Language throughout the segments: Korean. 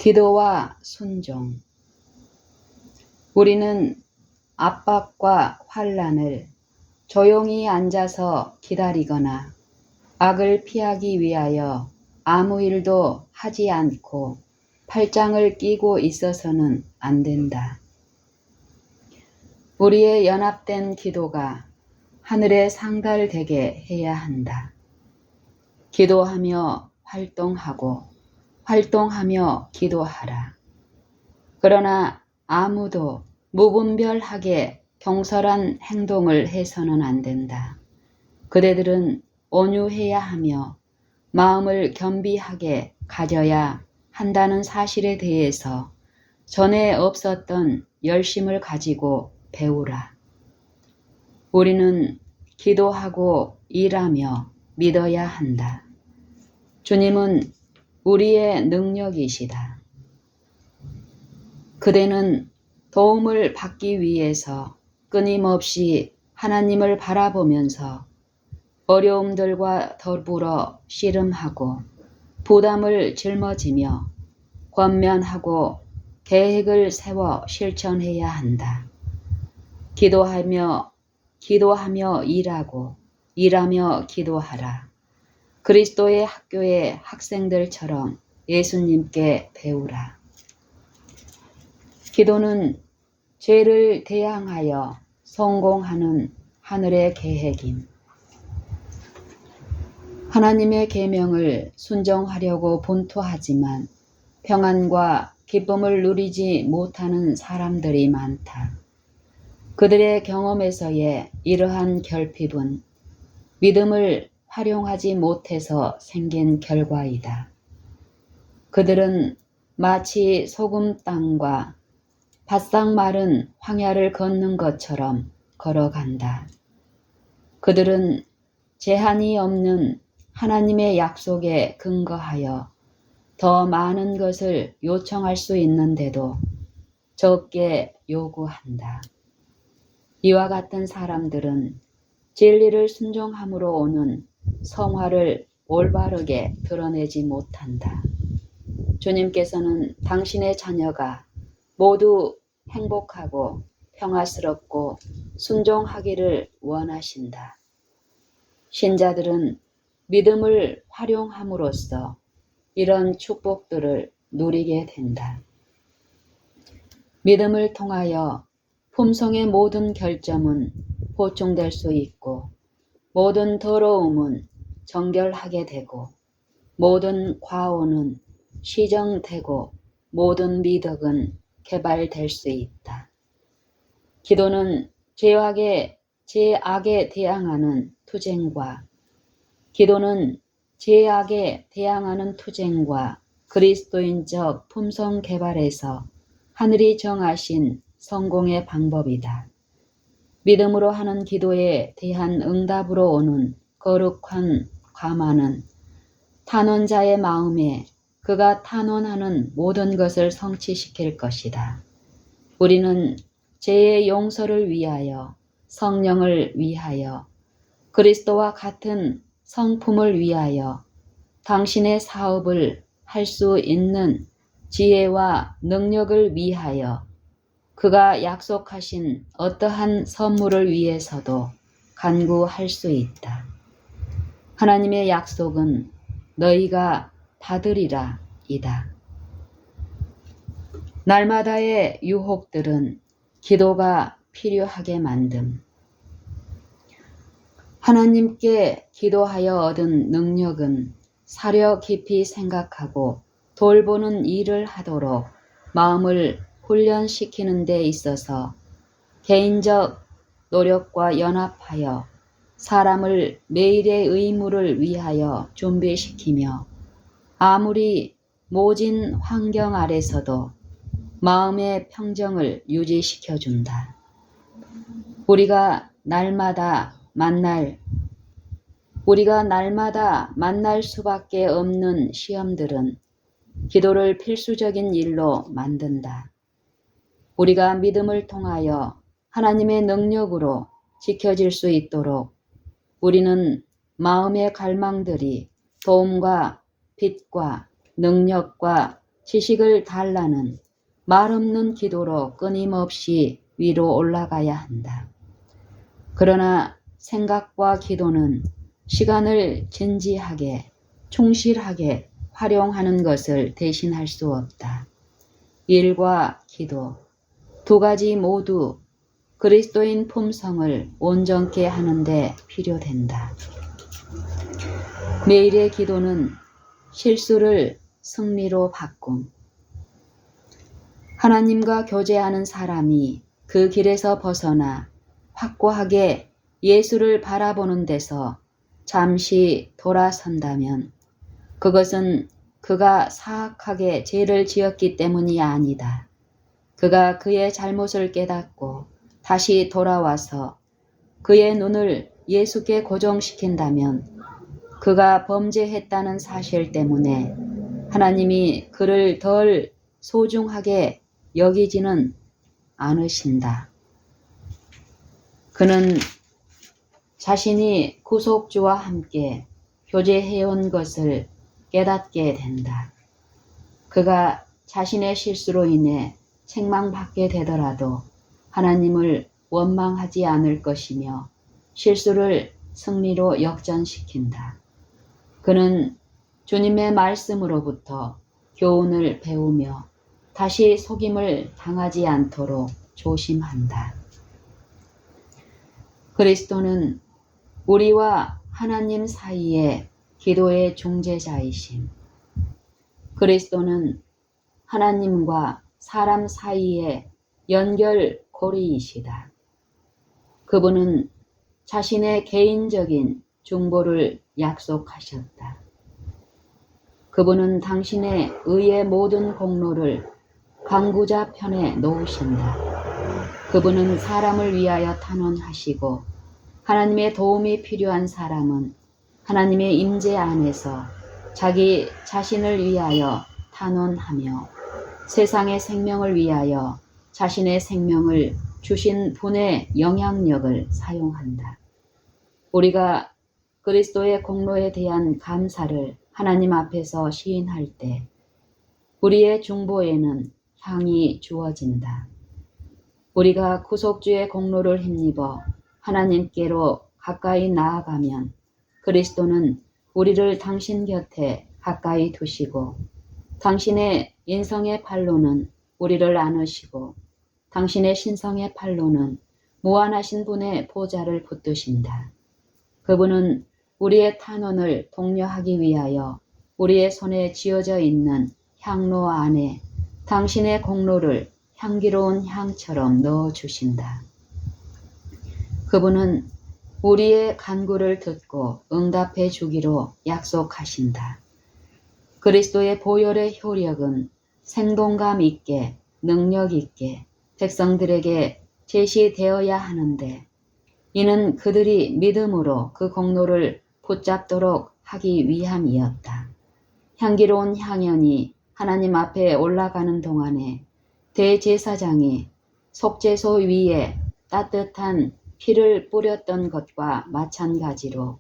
기도와 순종. 우리는 압박과 환난을 조용히 앉아서 기다리거나 악을 피하기 위하여 아무 일도 하지 않고 팔짱을 끼고 있어서는 안 된다. 우리의 연합된 기도가 하늘에 상달되게 해야 한다. 기도하며 활동하고 활동하며 기도하라. 그러나 아무도 무분별하게 경솔한 행동을 해서는 안 된다. 그대들은 온유해야 하며 마음을 겸비하게 가져야 한다는 사실에 대해서 전에 없었던 열심을 가지고 배우라. 우리는 기도하고 일하며 믿어야 한다. 주님은 우리의 능력이시다. 그대는 도움을 받기 위해서 끊임없이 하나님을 바라보면서 어려움들과 더불어 씨름하고 부담을 짊어지며 권면하고 계획을 세워 실천해야 한다. 기도하며 일하고 일하며 기도하라. 그리스도의 학교의 학생들처럼 예수님께 배우라. 기도는 죄를 대항하여 성공하는 하늘의 계획임. 하나님의 계명을 순종하려고 분투하지만 평안과 기쁨을 누리지 못하는 사람들이 많다. 그들의 경험에서의 이러한 결핍은 믿음을 활용하지 못해서 생긴 결과이다. 그들은 마치 소금 땅과 바싹 마른 황야를 걷는 것처럼 걸어간다. 그들은 제한이 없는 하나님의 약속에 근거하여 더 많은 것을 요청할 수 있는데도 적게 요구한다. 이와 같은 사람들은 진리를 순종함으로 오는 성화를 올바르게 드러내지 못한다. 주님께서는 당신의 자녀가 모두 행복하고 평화스럽고 순종하기를 원하신다. 신자들은 믿음을 활용함으로써 이런 축복들을 누리게 된다. 믿음을 통하여 품성의 모든 결점은 보충될 수 있고 모든 더러움은 정결하게 되고 모든 과오는 시정되고 모든 미덕은 개발될 수 있다. 기도는 죄악에 대항하는 투쟁과 그리스도인적 품성 개발에서 하늘이 정하신 성공의 방법이다. 믿음으로 하는 기도에 대한 응답으로 오는 거룩한 감화는 탄원자의 마음에 그가 탄원하는 모든 것을 성취시킬 것이다. 우리는 죄의 용서를 위하여, 성령을 위하여, 그리스도와 같은 성품을 위하여 당신의 사업을 할 수 있는 지혜와 능력을 위하여 그가 약속하신 어떠한 선물을 위해서도 간구할 수 있다. 하나님의 약속은 너희가 받으리라 이다. 날마다의 유혹들은 기도가 필요하게 만듦. 하나님께 기도하여 얻은 능력은 사려 깊이 생각하고 돌보는 일을 하도록 마음을 훈련시키는 데 있어서 개인적 노력과 연합하여 사람을 매일의 의무를 위하여 준비시키며 아무리 모진 환경 아래서도 마음의 평정을 유지시켜준다. 우리가 날마다 만날 수밖에 없는 시험들은 기도를 필수적인 일로 만든다. 우리가 믿음을 통하여 하나님의 능력으로 지켜질 수 있도록 우리는 마음의 갈망들이 도움과 빛과 능력과 지식을 달라는 말 없는 기도로 끊임없이 위로 올라가야 한다. 그러나 생각과 기도는 시간을 진지하게, 충실하게 활용하는 것을 대신할 수 없다. 일과 기도, 두 가지 모두 그리스도인 품성을 온전케 하는데 필요된다. 매일의 기도는 실수를 승리로 바꿈. 하나님과 교제하는 사람이 그 길에서 벗어나 확고하게 예수를 바라보는 데서 잠시 돌아선다면 그것은 그가 사악하게 죄를 지었기 때문이 아니다. 그가 그의 잘못을 깨닫고 다시 돌아와서 그의 눈을 예수께 고정시킨다면 그가 범죄했다는 사실 때문에 하나님이 그를 덜 소중하게 여기지는 않으신다. 그는 자신이 구속주와 함께 교제해온 것을 깨닫게 된다. 그가 자신의 실수로 인해 책망받게 되더라도 하나님을 원망하지 않을 것이며 실수를 승리로 역전시킨다. 그는 주님의 말씀으로부터 교훈을 배우며 다시 속임을 당하지 않도록 조심한다. 그리스도는 우리와 하나님 사이의 기도의 중재자이심. 그리스도는 하나님과 사람 사이의 연결고리이시다. 그분은 자신의 개인적인 중보를 약속하셨다. 그분은 당신의 의의 모든 공로를 강구자 편에 놓으신다. 그분은 사람을 위하여 탄원하시고 하나님의 도움이 필요한 사람은 하나님의 임재 안에서 자기 자신을 위하여 탄원하며 세상의 생명을 위하여 자신의 생명을 주신 분의 영향력을 사용한다. 우리가 그리스도의 공로에 대한 감사를 하나님 앞에서 시인할 때 우리의 중보에는 향이 주어진다. 우리가 구속주의 공로를 힘입어 하나님께로 가까이 나아가면 그리스도는 우리를 당신 곁에 가까이 두시고 당신의 인성의 팔로는 우리를 안으시고 당신의 신성의 팔로는 무한하신 분의 보좌를 붙드신다. 그분은 우리의 탄원을 독려하기 위하여 우리의 손에 쥐어져 있는 향로 안에 당신의 공로를 향기로운 향처럼 넣어주신다. 그분은 우리의 간구를 듣고 응답해 주기로 약속하신다. 그리스도의 보혈의 효력은 생동감 있게 능력 있게 백성들에게 제시되어야 하는데 이는 그들이 믿음으로 그 공로를 붙잡도록 하기 위함이었다. 향기로운 향연이 하나님 앞에 올라가는 동안에 대제사장이 속죄소 위에 따뜻한 피를 뿌렸던 것과 마찬가지로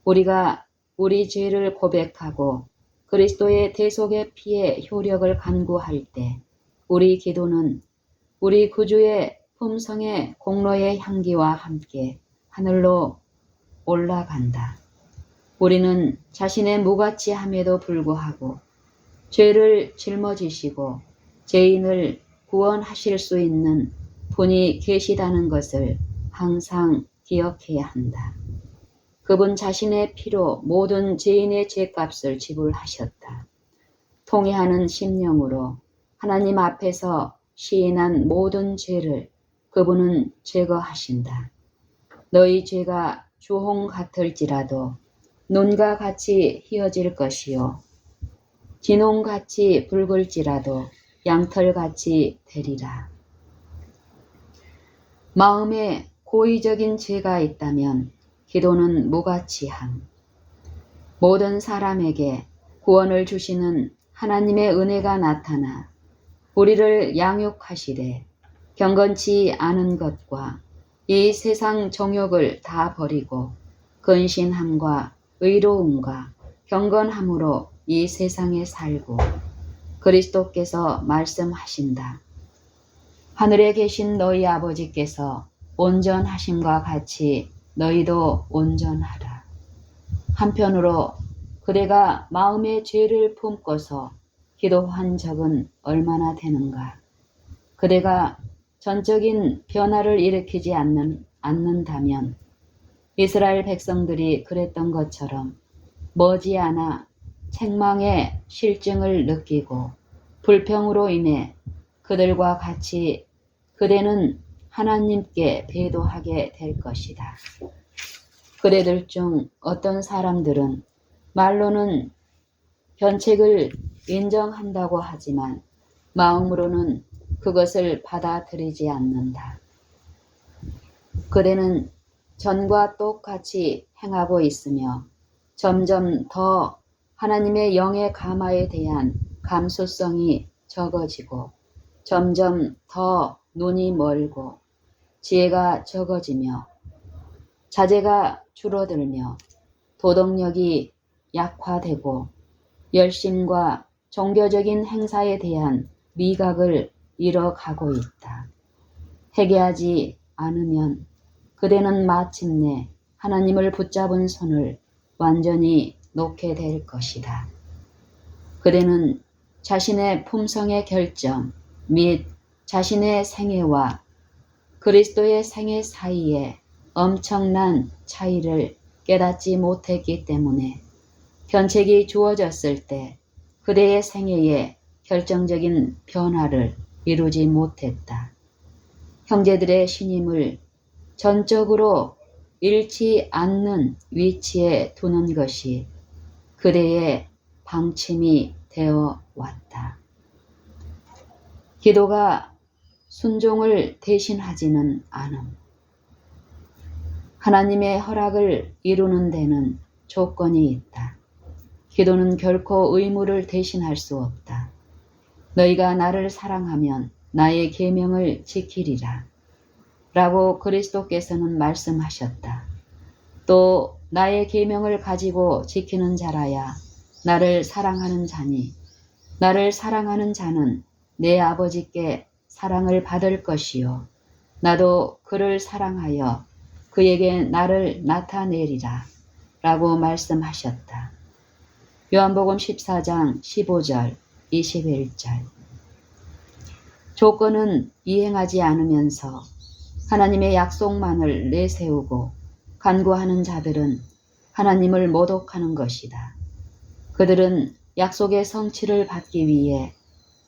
우리가 우리 죄를 고백하고 그리스도의 대속의 피의 효력을 간구할 때 우리 기도는 우리 구주의 품성의 공로의 향기와 함께 하늘로 올라간다. 우리는 자신의 무가치함에도 불구하고 죄를 짊어지시고 죄인을 구원하실 수 있는 분이 계시다는 것을 항상 기억해야 한다. 그분 자신의 피로 모든 죄인의 죄값을 지불하셨다. 통회하는 심령으로 하나님 앞에서 시인한 모든 죄를 그분은 제거하신다. 너희 죄가 주홍 같을지라도 눈과 같이 희어질 것이요 진홍같이 붉을지라도 양털같이 되리라. 마음에 고의적인 죄가 있다면 기도는 무가치함. 모든 사람에게 구원을 주시는 하나님의 은혜가 나타나 우리를 양육하시되 경건치 않은 것과 이 세상 정욕을 다 버리고 근신함과 의로움과 경건함으로 이 세상에 살고 그리스도께서 말씀하신다. 하늘에 계신 너희 아버지께서 온전하심과 같이 너희도 온전하라. 한편으로 그대가 마음의 죄를 품고서 기도한 적은 얼마나 되는가. 그대가 전적인 변화를 일으키지 않는다면 이스라엘 백성들이 그랬던 것처럼 머지않아 책망의 실증을 느끼고 불평으로 인해 그들과 같이 그대는 하나님께 배도하게 될 것이다. 그대들 중 어떤 사람들은 말로는 변책을 인정한다고 하지만 마음으로는 그것을 받아들이지 않는다. 그대는 전과 똑같이 행하고 있으며 점점 더 하나님의 영의 감화에 대한 감수성이 적어지고 점점 더 눈이 멀고 지혜가 적어지며 자제가 줄어들며 도덕력이 약화되고 열심과 종교적인 행사에 대한 미각을 잃어가고 있다. 회개하지 않으면 그대는 마침내 하나님을 붙잡은 손을 완전히 놓게 될 것이다. 그대는 자신의 품성의 결정 및 자신의 생애와 그리스도의 생애 사이에 엄청난 차이를 깨닫지 못했기 때문에 변책이 주어졌을 때 그대의 생애에 결정적인 변화를 이루지 못했다. 형제들의 신임을 전적으로 잃지 않는 위치에 두는 것이 그대의 방침이 되어 왔다. 기도가 순종을 대신하지는 않음. 하나님의 허락을 이루는 데는 조건이 있다. 기도는 결코 의무를 대신할 수 없다. 너희가 나를 사랑하면 나의 계명을 지키리라. 라고 그리스도께서는 말씀하셨다. 또 나의 계명을 가지고 지키는 자라야 나를 사랑하는 자니 나를 사랑하는 자는 내 아버지께 사랑을 받을 것이요 나도 그를 사랑하여 그에게 나를 나타내리라 라고 말씀하셨다. 요한복음 14장 15절 21절. 조건은 이행하지 않으면서 하나님의 약속만을 내세우고 간구하는 자들은 하나님을 모독하는 것이다. 그들은 약속의 성취를 받기 위해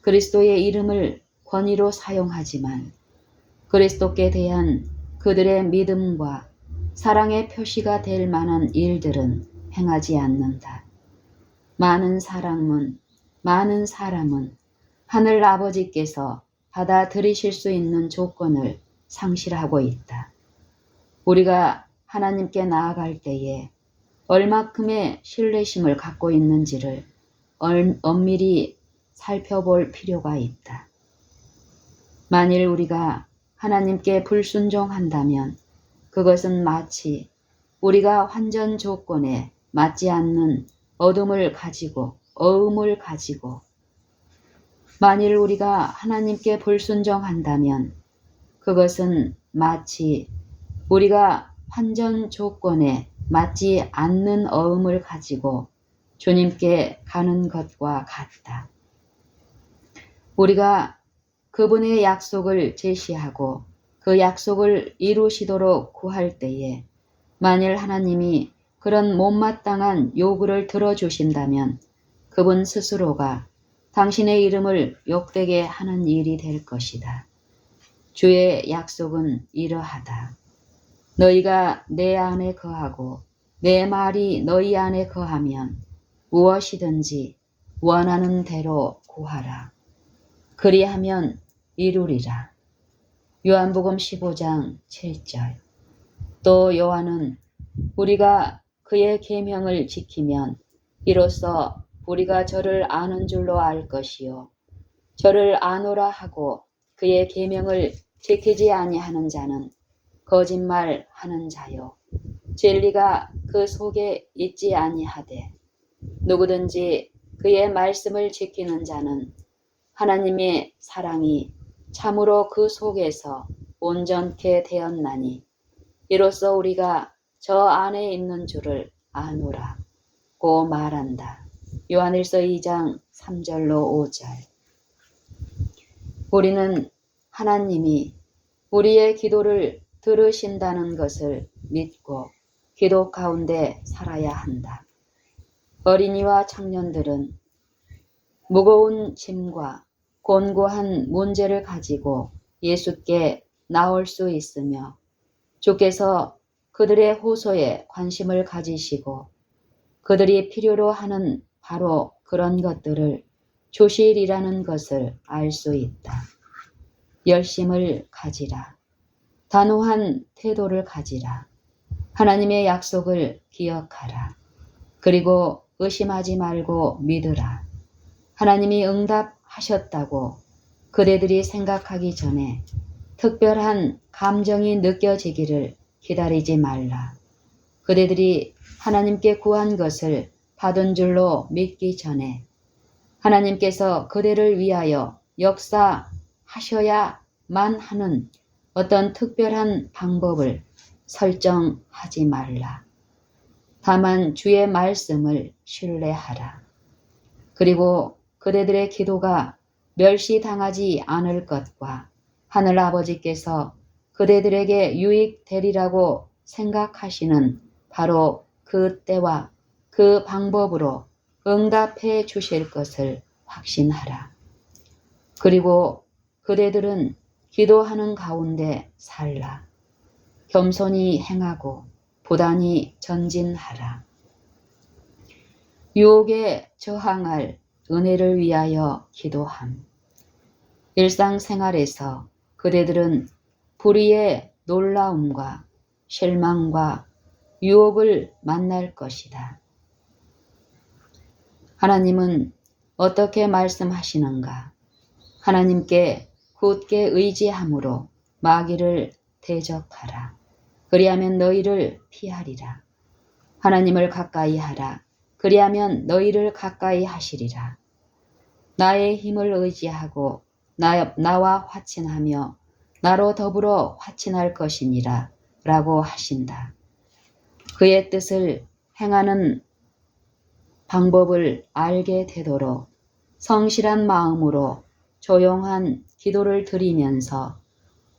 그리스도의 이름을 권위로 사용하지만 그리스도께 대한 그들의 믿음과 사랑의 표시가 될 만한 일들은 행하지 않는다. 많은 사람은 하늘 아버지께서 받아들이실 수 있는 조건을 상실하고 있다. 우리가 하나님께 나아갈 때에 얼마큼의 신뢰심을 갖고 있는지를 엄밀히 살펴볼 필요가 있다. 만일 우리가 하나님께 불순종한다면 그것은 마치 우리가 환전 조건에 맞지 않는 어음을 가지고 만일 우리가 하나님께 불순종한다면 그것은 마치 우리가 환전 조건에 맞지 않는 어음을 가지고 주님께 가는 것과 같다. 우리가 그분의 약속을 제시하고 그 약속을 이루시도록 구할 때에 만일 하나님이 그런 못마땅한 요구를 들어주신다면 그분 스스로가 당신의 이름을 욕되게 하는 일이 될 것이다. 주의 약속은 이러하다. 너희가 내 안에 거하고 내 말이 너희 안에 거하면 무엇이든지 원하는 대로 구하라. 그리하면 이루리라. 요한복음 15장 7절. 또 요한은 우리가 그의 계명을 지키면 이로써 우리가 저를 아는 줄로 알 것이요 저를 아노라 하고 그의 계명을 지키지 아니하는 자는 거짓말하는 자요 진리가 그 속에 있지 아니하되 누구든지 그의 말씀을 지키는 자는 하나님의 사랑이 참으로 그 속에서 온전케 되었나니 이로써 우리가 저 안에 있는 줄을 아노라고 말한다. 요한일서 2장 3절로 5절. 우리는 하나님이 우리의 기도를 들으신다는 것을 믿고 기도 가운데 살아야 한다. 어린이와 청년들은 무거운 짐과 곤고한 문제를 가지고 예수께 나올 수 있으며 주께서 그들의 호소에 관심을 가지시고 그들이 필요로 하는 바로 그런 것들을 주시리라는 것을 알 수 있다. 열심을 가지라. 단호한 태도를 가지라. 하나님의 약속을 기억하라. 그리고 의심하지 말고 믿으라. 하나님이 응답하셨다고 그대들이 생각하기 전에 특별한 감정이 느껴지기를 기다리지 말라. 그대들이 하나님께 구한 것을 받은 줄로 믿기 전에 하나님께서 그대를 위하여 역사하셔야만 하는 어떤 특별한 방법을 설정하지 말라. 다만 주의 말씀을 신뢰하라. 그리고 그대들의 기도가 멸시당하지 않을 것과 하늘아버지께서 그대들에게 유익되리라고 생각하시는 바로 그 때와 그 방법으로 응답해 주실 것을 확신하라. 그리고 그대들은 기도하는 가운데 살라. 겸손히 행하고 부단히 전진하라. 유혹에 저항할 은혜를 위하여 기도함. 일상생활에서 그대들은 불의의 놀라움과 실망과 유혹을 만날 것이다. 하나님은 어떻게 말씀하시는가? 하나님께 굳게 의지함으로 마귀를 대적하라. 그리하면 너희를 피하리라. 하나님을 가까이 하라. 그리하면 너희를 가까이 하시리라. 나의 힘을 의지하고 나와 화친하며 나로 더불어 화친할 것이니라 라고 하신다. 그의 뜻을 행하는 방법을 알게 되도록 성실한 마음으로 조용한 기도를 드리면서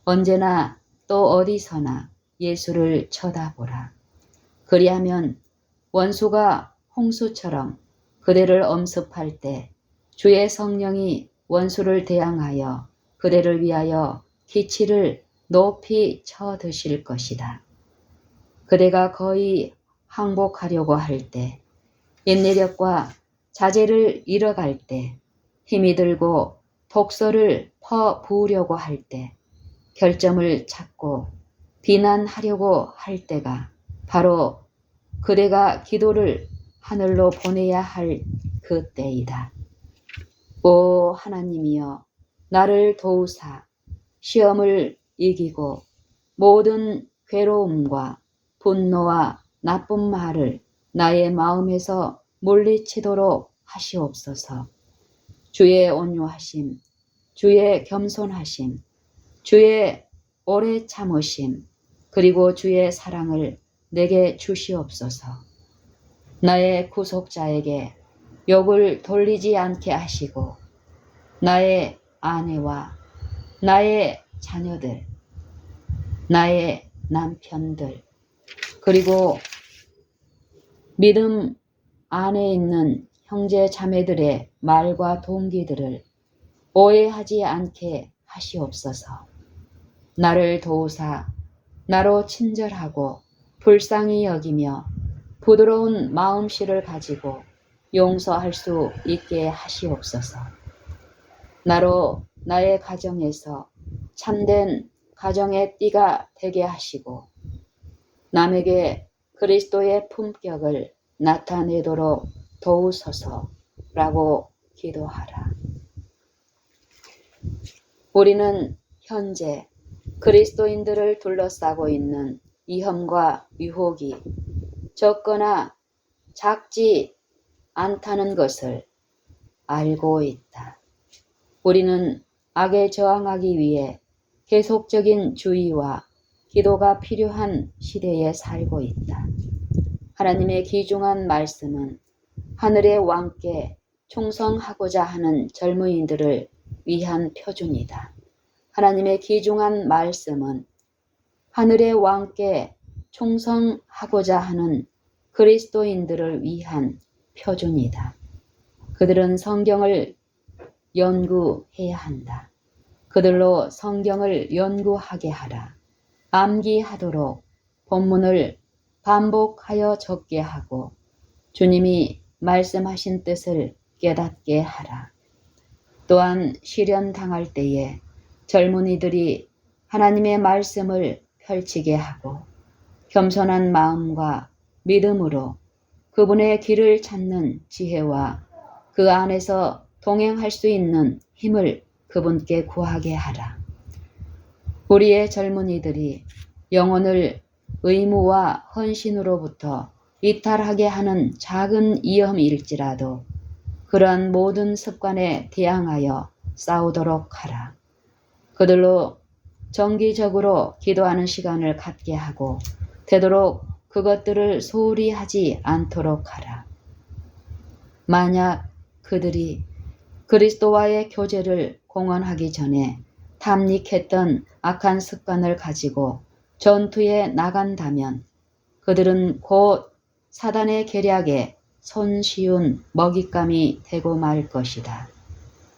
언제나 또 어디서나 예수를 쳐다보라. 그리하면 원수가 홍수처럼 그대를 엄습할 때 주의 성령이 원수를 대항하여 그대를 위하여 기치를 높이 쳐 드실 것이다. 그대가 거의 항복하려고 할 때, 인내력과 자제를 잃어갈 때, 힘이 들고 독서를 퍼부으려고 할 때, 결점을 찾고 비난하려고 할 때가 바로 그대가 기도를 하늘로 보내야 할 그 때이다. 오 하나님이여, 나를 도우사 시험을 이기고 모든 괴로움과 분노와 나쁜 말을 나의 마음에서 물리치도록 하시옵소서. 주의 온유하심, 주의 겸손하심, 주의 오래 참으심, 그리고 주의 사랑을 내게 주시옵소서. 나의 구속자에게 욕을 돌리지 않게 하시고 나의 아내와 나의 자녀들, 나의 남편들, 그리고 믿음 안에 있는 형제 자매들의 말과 동기들을 오해하지 않게 하시옵소서. 나를 도우사 나로 친절하고 불쌍히 여기며 부드러운 마음씨를 가지고 용서할 수 있게 하시옵소서. 나로 나의 가정에서 참된 가정의 띠가 되게 하시고 남에게 그리스도의 품격을 나타내도록 도우소서라고 기도하라. 우리는 현재 그리스도인들을 둘러싸고 있는 위험과 유혹이 적거나 작지 않다는 것을 알고 있다. 우리는 악에 저항하기 위해 계속적인 주의와 기도가 필요한 시대에 살고 있다. 하나님의 귀중한 말씀은 하늘의 왕께 충성하고자 하는 젊은이들을 위한 표준이다. 하나님의 귀중한 말씀은 하늘의 왕께 충성하고자 하는 그리스도인들을 위한 표준이다. 그들은 성경을 연구해야 한다. 그들로 성경을 연구하게 하라. 암기하도록 본문을 반복하여 적게 하고 주님이 말씀하신 뜻을 깨닫게 하라. 또한 시련 당할 때에 젊은이들이 하나님의 말씀을 펼치게 하고 겸손한 마음과 믿음으로 그분의 길을 찾는 지혜와 그 안에서 동행할 수 있는 힘을 그분께 구하게 하라. 우리의 젊은이들이 영혼을 의무와 헌신으로부터 이탈하게 하는 작은 위험일지라도 그러한 모든 습관에 대항하여 싸우도록 하라. 그들로 정기적으로 기도하는 시간을 갖게 하고 되도록 그것들을 소홀히 하지 않도록 하라. 만약 그들이 그리스도와의 교제를 공언하기 전에 탐닉했던 악한 습관을 가지고 전투에 나간다면 그들은 곧 사단의 계략에 손쉬운 먹잇감이 되고 말 것이다.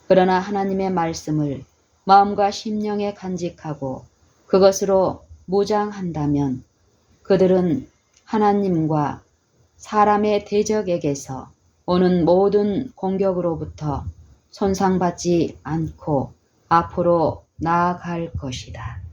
그러나 하나님의 말씀을 마음과 심령에 간직하고 그것으로 무장한다면 그들은 하나님과 사람의 대적에게서 오는 모든 공격으로부터 손상받지 않고 앞으로 나아갈 것이다.